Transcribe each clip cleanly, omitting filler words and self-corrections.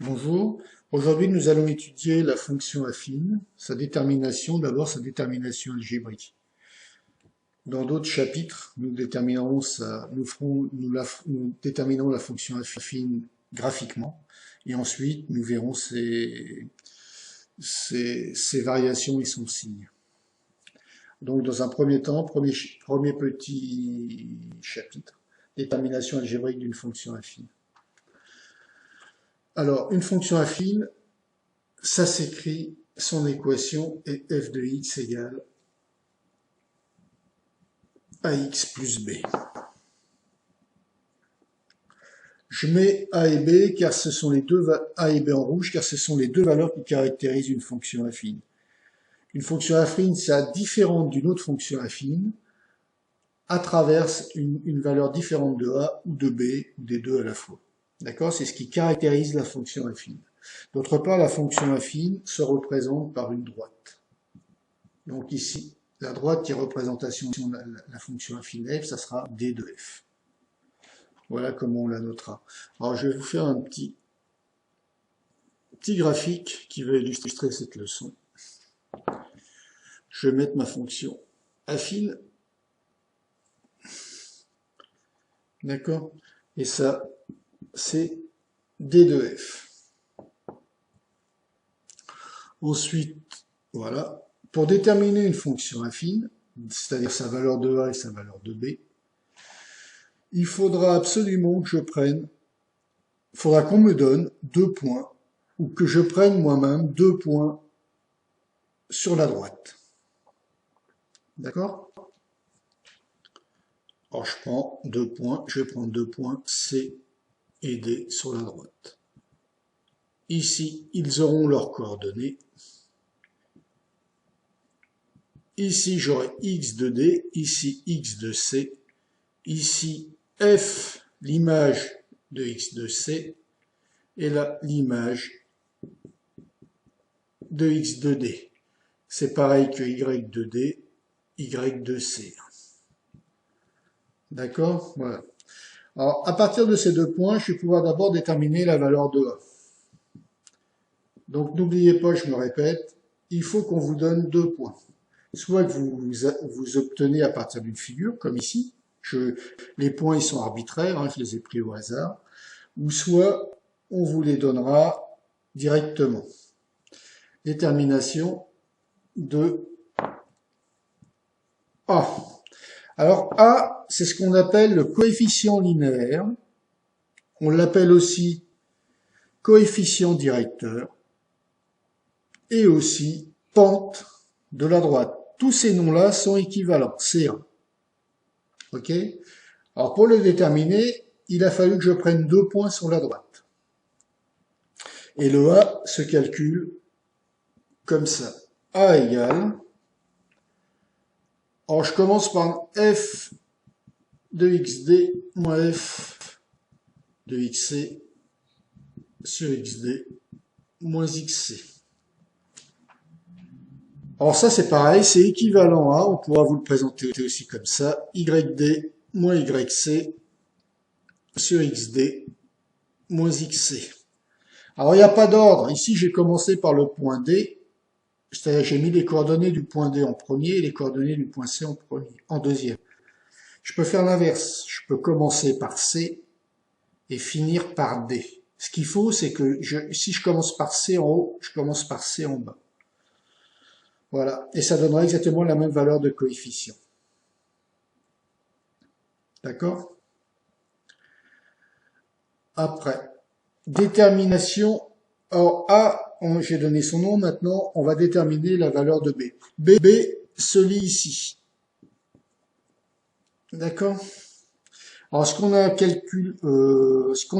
Bonjour, aujourd'hui nous allons étudier la fonction affine, sa détermination, d'abord sa détermination algébrique. Dans d'autres chapitres, nous déterminerons nous déterminerons la fonction affine graphiquement, et ensuite nous verrons ses variations et son signe. Donc dans un premier temps, premier petit chapitre, détermination algébrique d'une fonction affine. Alors, une fonction affine, ça s'écrit, son équation est f de x égale ax plus b. Je mets a et b car ce sont les deux a et b en rouge car ce sont les deux valeurs qui caractérisent une fonction affine. Une fonction affine, c'est différente d'une autre fonction affine à travers une valeur différente de a ou de b ou des deux à la fois. D'accord? C'est ce qui caractérise la fonction affine. D'autre part, la fonction affine se représente par une droite. Donc ici, la droite qui est représentation de la fonction affine f, ça sera d de f. Voilà comment on la notera. Alors je vais vous faire un petit graphique qui va illustrer cette leçon. Je vais mettre ma fonction affine. D'accord? Et ça, c'est d de f. Ensuite, voilà, pour déterminer une fonction affine, c'est-à-dire sa valeur de a et sa valeur de b, il faudra absolument que je prenne, il faudra qu'on me donne 2 points, ou que je prenne moi-même 2 points sur la droite. D'accord? Alors je prends 2 points, je vais prendre 2 points C et D sur la droite. Ici, ils auront leurs coordonnées. Ici, j'aurai x de D, ici x de C, ici f, l'image de x de C, et là, l'image de x de D. C'est pareil que y de D, y de C. D'accord? Voilà. Alors, à partir de ces 2 points, je vais pouvoir d'abord déterminer la valeur de A. Donc, n'oubliez pas, je me répète, il faut qu'on vous donne 2 points. Soit que vous obtenez à partir d'une figure, comme ici, les points ils sont arbitraires, hein, je les ai pris au hasard, ou soit on vous les donnera directement. Détermination de A. Alors A, c'est ce qu'on appelle le coefficient linéaire, on l'appelle aussi coefficient directeur, et aussi pente de la droite. Tous ces noms-là sont équivalents, C1. Ok? Alors pour le déterminer, il a fallu que je prenne 2 points sur la droite. Et le A se calcule comme ça. A égale, alors je commence par f de xd moins f de xc sur xd moins xc. Alors ça c'est pareil, c'est équivalent à, on pourra vous le présenter aussi comme ça, yd moins yc sur xd moins xc. Alors il n'y a pas d'ordre, ici j'ai commencé par le point D, c'est-à-dire j'ai mis les coordonnées du point D en premier et les coordonnées du point C en deuxième. Je peux faire l'inverse, je peux commencer par C et finir par D. Ce qu'il faut c'est que si je commence par C en haut, je commence par C en bas. Voilà, et ça donnera exactement la même valeur de coefficient. D'accord? Après, détermination, alors A, j'ai donné son nom, maintenant on va déterminer la valeur de B. B se lit ici. D'accord? Alors ce qu'on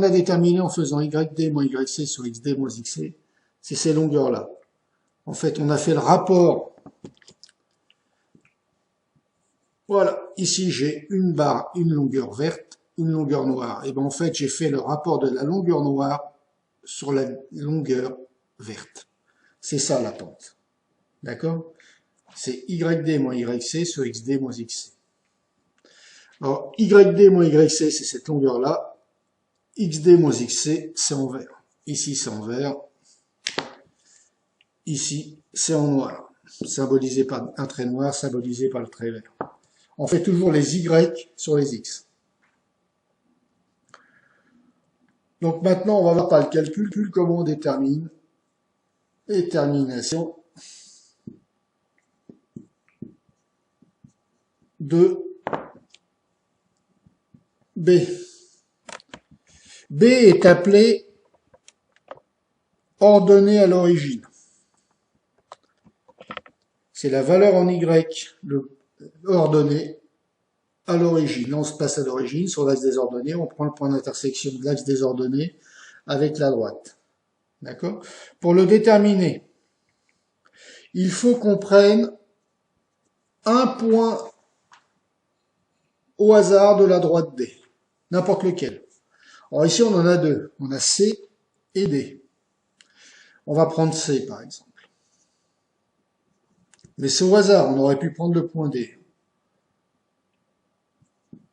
a déterminé en faisant yd moins yc sur xd moins xc, c'est ces longueurs-là. En fait, on a fait le rapport. Voilà, ici j'ai une barre, une longueur verte, une longueur noire. Et bien en fait, j'ai fait le rapport de la longueur noire sur la longueur verte. C'est ça la pente. D'accord? C'est yd moins yc sur xd moins xc. Alors, yd moins yc, c'est cette longueur-là. xd moins xc, c'est en vert. ici c'est en vert, ici c'est en noir, symbolisé par un trait noir, symbolisé par le trait vert. On fait toujours les Y sur les X. Donc maintenant, on va voir par le calcul comment on détermine. Détermination de B. B est appelé ordonnée à l'origine. C'est la valeur en Y, le ordonnée à l'origine. Là, on se passe à l'origine, sur l'axe des ordonnées, on prend le point d'intersection de l'axe des ordonnées avec la droite. D'accord? Pour le déterminer, il faut qu'on prenne un point au hasard de la droite D, n'importe lequel. Alors ici, on en a deux. On a C et D. On va prendre C, par exemple. Mais c'est au hasard, on aurait pu prendre le point D.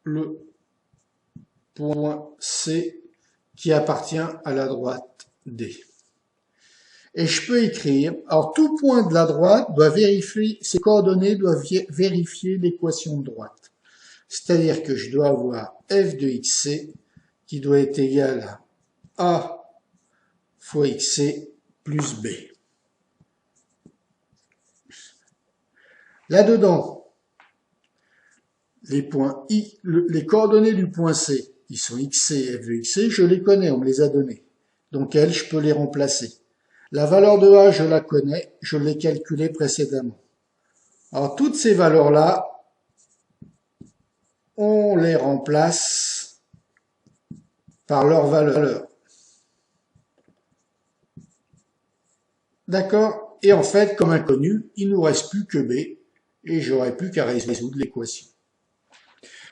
Le point C qui appartient à la droite D. Et je peux écrire, alors tout point de la droite doit vérifier, ces coordonnées doivent vérifier l'équation de droite. C'est-à-dire que je dois avoir f de xc qui doit être égal à a fois xc plus b. Là-dedans, les points I, les coordonnées du point C, ils sont xc et f de xc, je les connais, on me les a données. Donc elles, je peux les remplacer. La valeur de A, je la connais, je l'ai calculée précédemment. Alors toutes ces valeurs-là, on les remplace par leur valeur. D'accord? Et en fait, comme inconnu, il ne nous reste plus que B, et j'aurai plus qu'à résoudre l'équation.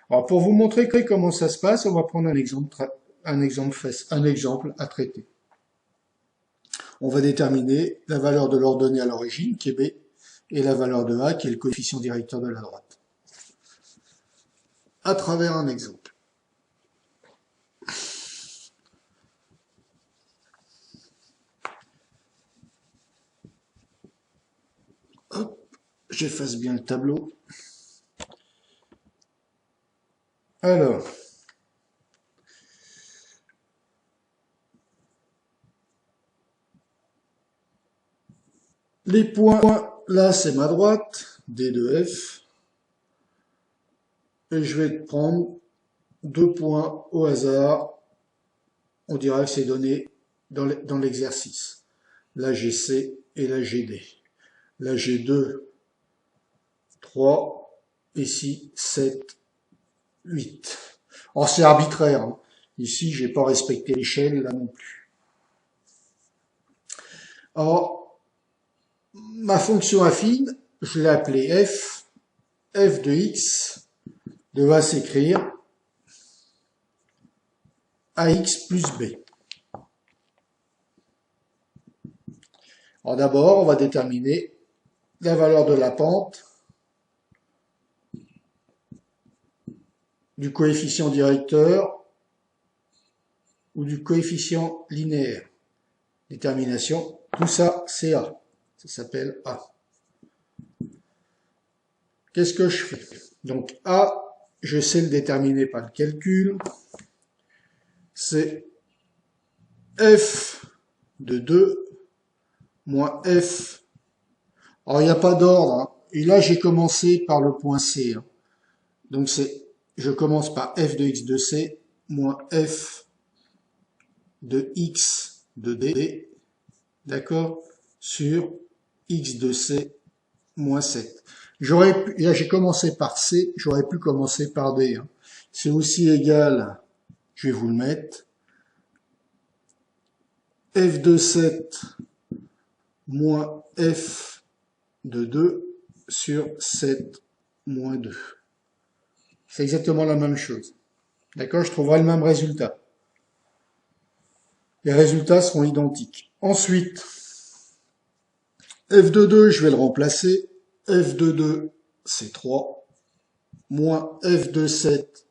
Alors pour vous montrer comment ça se passe, on va prendre un exemple à traiter. On va déterminer la valeur de l'ordonnée à l'origine, qui est B, et la valeur de A, qui est le coefficient directeur de la droite. À travers un exemple. Hop, j'efface bien le tableau. Alors, les points, là c'est ma droite, D de F, et je vais prendre deux points au hasard, on dira que c'est donné dans l'exercice. Là j'ai C et là j'ai D. Là j'ai 2, 3, ici 7, 8. Alors c'est arbitraire, hein. Ici j'ai pas respecté l'échelle, là non plus. Alors, ma fonction affine, je l'ai appelée f, f de x devra s'écrire ax plus b. Alors d'abord, on va déterminer la valeur de la pente du coefficient directeur ou du coefficient linéaire. Détermination, tout ça c'est A, ça s'appelle A. Qu'est-ce que je fais? Donc A, je sais le déterminer par le calcul, c'est f de 2 moins f. Alors il n'y a pas d'ordre, hein. Et là j'ai commencé par le point C, hein. Donc je commence par f de x de c moins f de x de d, d'accord, sur x de c moins 7. Là j'ai commencé par c, j'aurais pu commencer par d, hein. C'est aussi égal, je vais vous le mettre, f de 7 moins f de 2 sur 7 moins 2. C'est exactement la même chose. D'accord? Je trouverai le même résultat. Les résultats seront identiques. Ensuite, f de 2, je vais le remplacer. F de 2, c'est 3. Moins f de 7,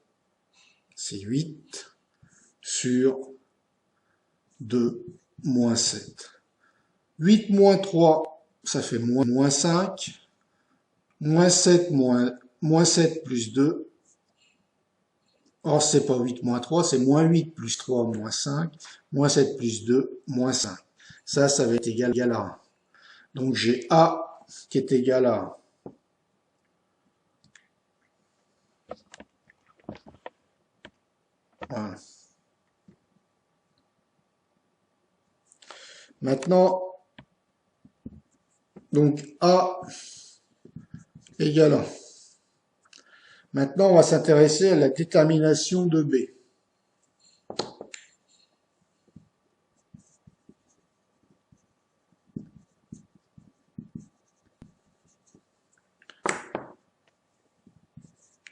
c'est 8. Sur 2 moins 7. 8 moins 3, ça fait moins 5. Moins 7 moins 7 plus 2. Or, c'est pas 8 moins 3, c'est moins 8 plus 3 moins 5. Moins 7 plus 2, moins 5. Ça va être égal à 1. Donc, j'ai A qui est égal à 1. Voilà. Maintenant, donc A égale 1. Maintenant, on va s'intéresser à la détermination de B.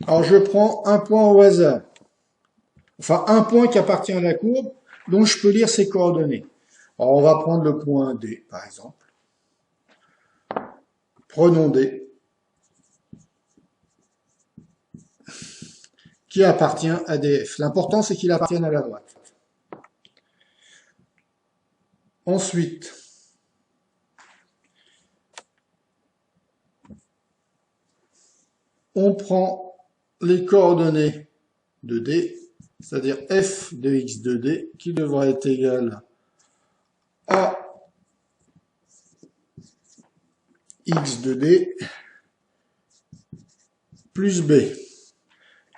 Alors, je prends un point au hasard. Enfin, un point qui appartient à la courbe, dont je peux lire ses coordonnées. Alors, on va prendre le point D, par exemple. Prenons D, qui appartient à DF. L'important, c'est qu'il appartienne à la droite. Ensuite, on prend les coordonnées de D, c'est-à-dire f de x de D, qui devra être égal à x de D plus B.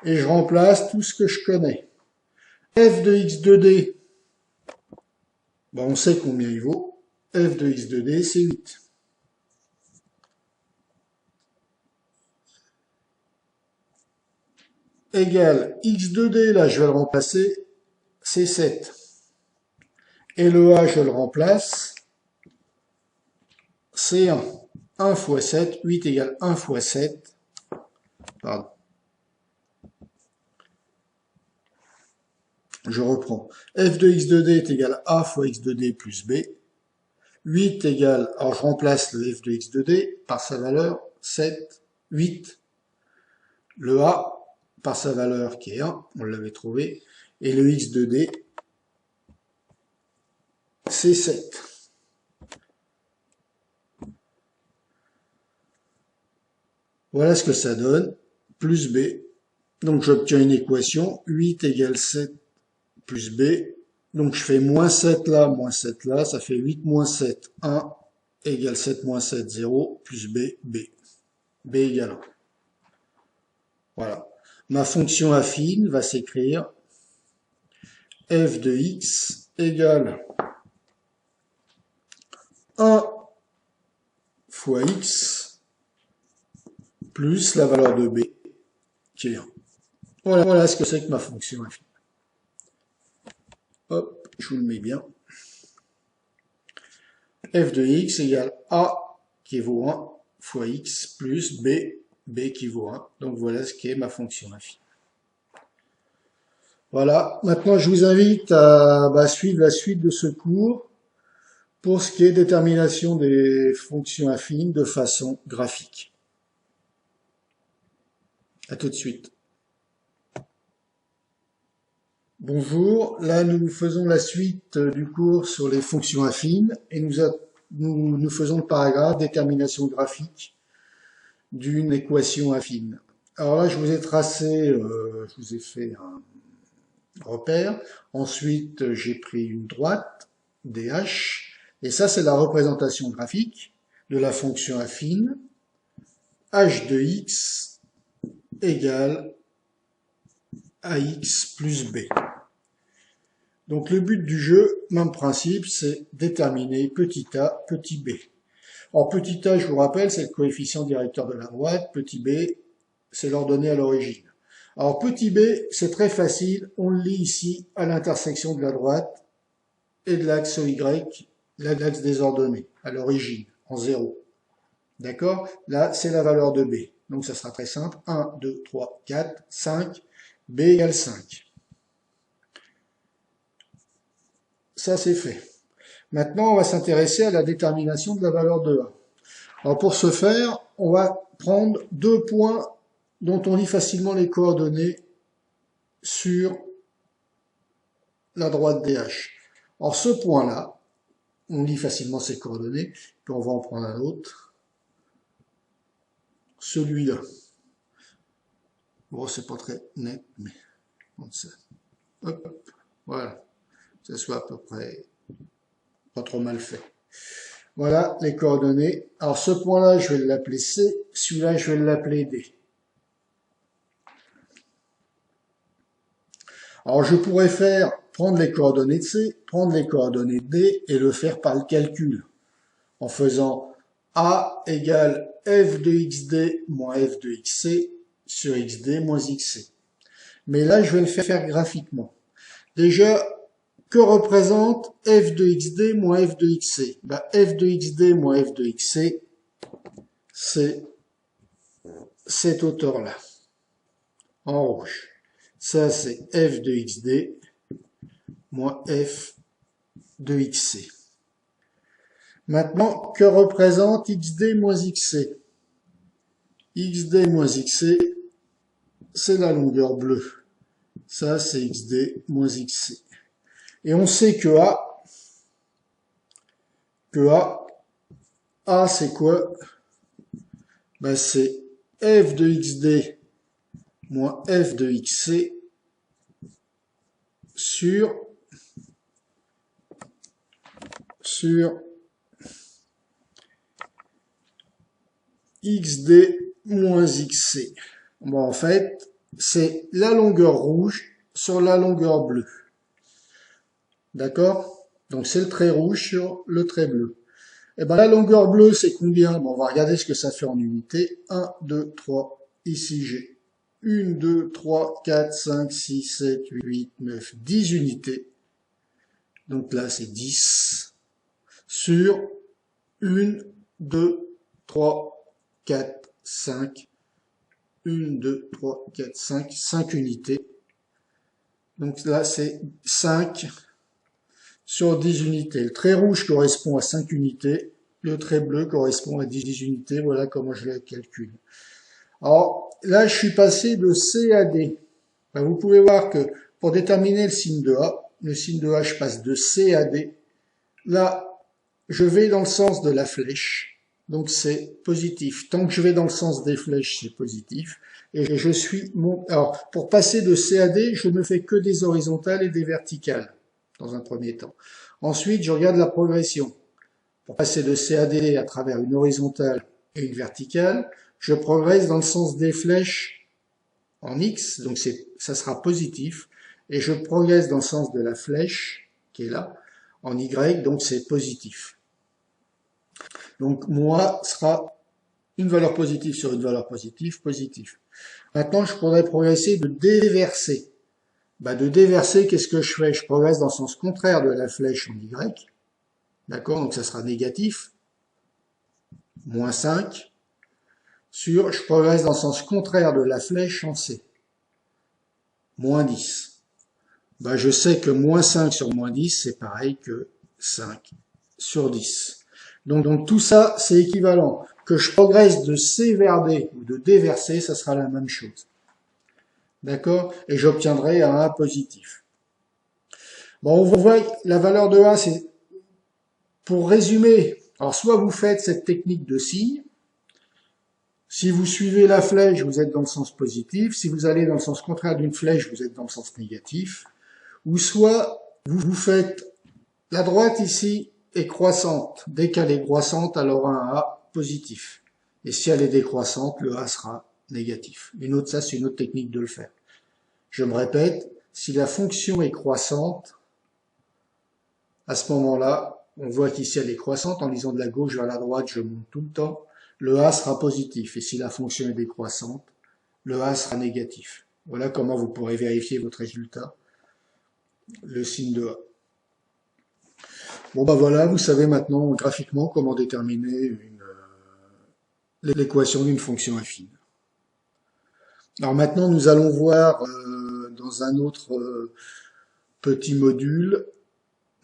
Et je remplace tout ce que je connais. F de x de D, ben on sait combien il vaut. F de x de D, c'est 8. Égale x de D, là je vais le remplacer, c'est 7. Et le A, je le remplace, c'est 1. 1 fois 7, 8 égale 1 fois 7. Pardon. Je reprends. F de x de D est égal à A fois x de D plus B. 8 égale, alors je remplace le f de x de D par sa valeur 7, 8. Le A par sa valeur qui est 1, on l'avait trouvé. Et le x de D, c'est 7. Voilà ce que ça donne, plus B. Donc j'obtiens une équation, 8 égale 7 plus B. Donc je fais moins 7 là, ça fait 8 moins 7, 1, égale 7 moins 7, 0, plus B, B. B égale 1. Voilà. Ma fonction affine va s'écrire f de x égale 1 fois x plus la valeur de B qui est 1. Voilà ce que c'est que ma fonction affine. Hop, je vous le mets bien. F de x égale A qui vaut 1 fois x plus B, B qui vaut 1. Donc voilà ce qu'est ma fonction affine. Voilà, maintenant je vous invite à suivre la suite de ce cours pour ce qui est détermination des fonctions affines de façon graphique. À tout de suite. Bonjour, là nous faisons la suite du cours sur les fonctions affines et nous faisons le paragraphe détermination graphique d'une équation affine. Alors là je vous ai tracé, je vous ai fait un repère, ensuite j'ai pris une droite, DH, et ça c'est la représentation graphique de la fonction affine, h de x égale ax plus b. Donc le but du jeu, même principe, c'est déterminer petit a, petit b. Alors petit a, je vous rappelle, c'est le coefficient directeur de la droite, petit b, c'est l'ordonnée à l'origine. Alors petit b, c'est très facile, on le lit ici à l'intersection de la droite et de l'axe Y, l'axe des ordonnées, à l'origine, en 0. D'accord? Là, c'est la valeur de b. Donc ça sera très simple, 1, 2, 3, 4, 5, b égale 5. Ça, c'est fait. Maintenant, on va s'intéresser à la détermination de la valeur de a. Alors pour ce faire, on va prendre deux points dont on lit facilement les coordonnées sur la droite DH. Alors ce point-là, on lit facilement ces coordonnées, puis on va en prendre un autre. Celui-là. Bon, c'est pas très net, mais on sait. Hop, voilà. Ça soit à peu près pas trop mal fait. Voilà les coordonnées. Alors ce point-là, je vais l'appeler C. Celui-là, je vais l'appeler D. Alors je pourrais prendre les coordonnées de C, prendre les coordonnées de D et le faire par le calcul. En faisant A égale f de xd moins f de xc sur xd moins xc. Mais là, je vais le faire graphiquement. Déjà, que représente f de xd moins f de xc? F de xd moins f de xc, c'est cette hauteur-là, en rouge. Ça, c'est f de xd moins f de xc. Maintenant, que représente xd moins xc? Xd moins xc, c'est la longueur bleue. Ça, c'est xd moins xc. Et on sait que A, c'est quoi? C'est f de xd moins f de xc sur xd moins xc. Bon, en fait, c'est la longueur rouge sur la longueur bleue. D'accord? Donc c'est le trait rouge sur le trait bleu. Et la longueur bleue, c'est combien? Bon, on va regarder ce que ça fait en unités. 1, 2, 3. Ici, j'ai 1, 2, 3, 4, 5, 6, 7, 8, 9, 10 unités. Donc là, c'est 10 sur 1, 2, 3, 4, 5. 1, 2, 3, 4, 5. 5 unités. Donc là, c'est 5 sur 10 unités. Le trait rouge correspond à 5 unités. Le trait bleu correspond à 10 unités. Voilà comment je les calcule. Alors, là, je suis passé de C à D. Vous pouvez voir que pour déterminer le signe de A, je passe de C à D. Là, je vais dans le sens de la flèche. Donc, c'est positif. Tant que je vais dans le sens des flèches, c'est positif. Et je suis Alors, pour passer de C à D, je ne fais que des horizontales et des verticales, dans un premier temps. Ensuite, je regarde la progression. Pour passer de C à D à travers une horizontale et une verticale, je progresse dans le sens des flèches en X, donc ça sera positif, et je progresse dans le sens de la flèche, qui est là, en Y, donc c'est positif. Donc moi sera une valeur positive sur une valeur positive, positif. Maintenant, je pourrais progresser de déverser. De déverser, qu'est-ce que je fais? Je progresse dans le sens contraire de la flèche en Y. D'accord? Donc ça sera négatif. Moins 5. Je progresse dans le sens contraire de la flèche en C. Moins 10. Je sais que moins 5 sur moins 10, c'est pareil que 5 sur 10. Donc tout ça, c'est équivalent. Que je progresse de C vers D ou de D vers C, ça sera la même chose. D'accord? Et j'obtiendrai un A positif. Bon, on voit la valeur de A, c'est, pour résumer, alors soit vous faites cette technique de signe. Si vous suivez la flèche, vous êtes dans le sens positif. Si vous allez dans le sens contraire d'une flèche, vous êtes dans le sens négatif. Ou soit vous faites la droite ici est croissante. Dès qu'elle est croissante, elle aura un A positif. Et si elle est décroissante, le A sera négatif. Ça, c'est une autre technique de le faire. Je me répète, si la fonction est croissante, à ce moment-là, on voit qu'ici elle est croissante. En lisant de la gauche vers la droite, je monte tout le temps. Le A sera positif. Et si la fonction est décroissante, le A sera négatif. Voilà comment vous pourrez vérifier votre résultat. Le signe de A. Bon voilà, vous savez maintenant graphiquement comment déterminer l'équation d'une fonction affine. Alors maintenant, nous allons voir dans un autre petit module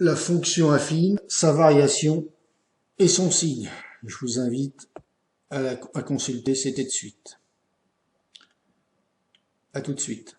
la fonction affine, sa variation et son signe. Je vous invite à consulter, c'était de suite. À tout de suite.